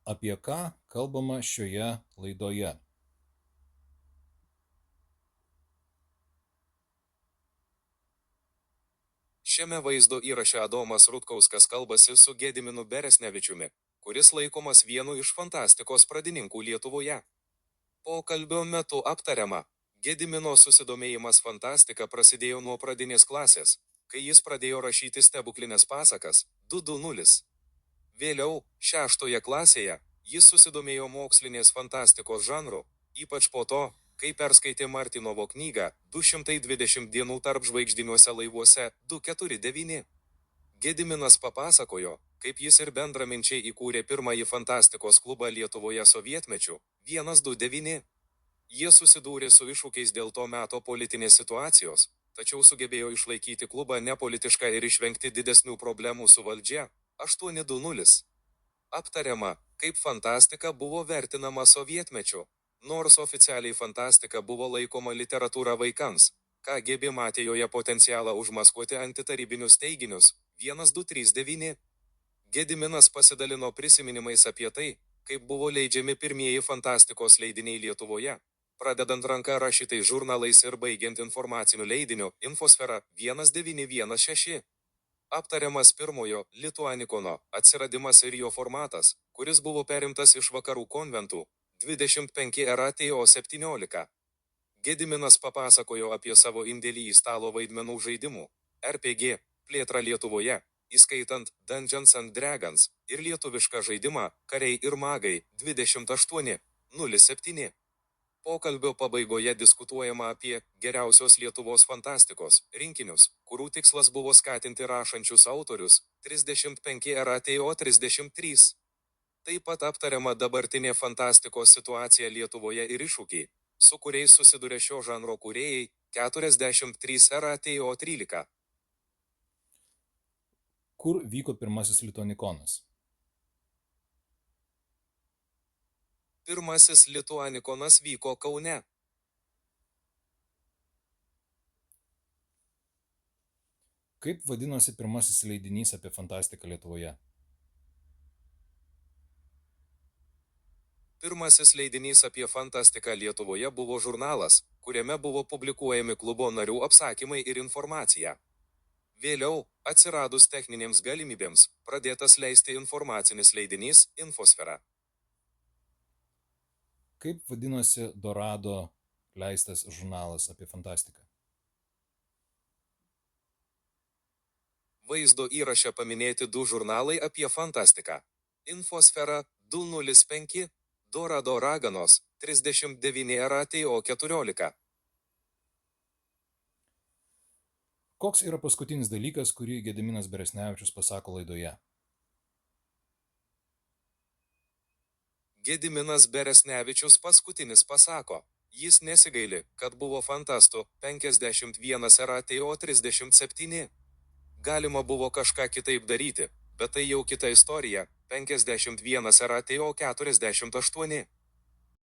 Apie ką kalbama šioje laidoje? Šiame vaizdo įraše Adomas Rutkauskas kalbasi su Gediminu Beresnevičiumi, kuris laikomas vienu iš fantastikos pradininkų Lietuvoje. Pokalbio metu aptariama, Gedimino susidomėjimas fantastika prasidėjo nuo pradinės klasės, kai jis pradėjo rašyti stebuklinės pasakas 220. Vėliau, 6 klasėje, jis susidomėjo mokslinės fantastikos žanru, ypač po to, kai perskaitė Martinovo knygą 220 dienų tarp žvaigždiniuose laivuose 249. Gediminas papasakojo, kaip jis ir bendraminčiai įkūrė pirmąjį fantastikos klubą Lietuvoje sovietmečiu 129. Jie susidūrė su iššūkiais dėl to meto politinės situacijos, tačiau sugebėjo išlaikyti klubą nepolitišką ir išvengti didesnių problemų su valdžia 820. Aptariama, kaip fantastika buvo vertinama sovietmečiu, nors oficialiai fantastika buvo laikoma literatūra vaikams. KGB matė joje potencialą užmaskuoti antitarybinius teiginius 1239. Gediminas pasidalino prisiminimais apie tai, kaip buvo leidžiami pirmieji fantastikos leidiniai Lietuvoje, pradedant ranka rašytais žurnalais ir baigiant informaciniu leidiniu Infosfera 1916. Aptariamas pirmojo Lituanikono atsiradimas ir jo formatas, kuris buvo perimtas iš vakarų konventų 25 RATO 17. Gediminas papasakojo apie savo indėlį į stalo vaidmenų žaidimų RPG plėtrą Lietuvoje, įskaitant Dungeons and Dragons ir lietuvišką žaidimą Kariai ir magai 28.07. Pokalbio pabaigoje diskutuojama apie geriausios Lietuvos fantastikos rinkinius, kurių tikslas buvo skatinti rašančius autorius 35 RATO 33. Taip pat aptariama dabartinė fantastikos situacija Lietuvoje ir iššūkiai, su kuriais susiduria šio žanro kūrėjai 43 RATO 13. Kur vyko pirmasis Lituanikonas? Pirmasis Lituanikonas vyko Kaune. Kaip vadinosi pirmasis leidinys apie fantastiką Lietuvoje? Pirmasis leidinys apie fantastiką Lietuvoje buvo žurnalas, kuriame buvo publikuojami klubo narių apsakymai ir informacija. Vėliau, atsiradus techninėms galimybėms, pradėtas leisti informacinis leidinys Infosfera. Kaip vadinosi Dorado leistas žurnalas apie fantastiką? Vaizdo įraše paminėti du žurnalai apie fantastiką. Infosfera 205, Dorado raganos 39 RATO 14. Koks yra paskutinis dalykas, kurį Gediminas Beresnevičius pasako laidoje? Gediminas Beresnevičius paskutinis pasako, jis nesigaili, kad buvo fantastų 51 RATO 37. Galima buvo kažką kitaip daryti, bet tai jau kita istorija 51 RATO 48.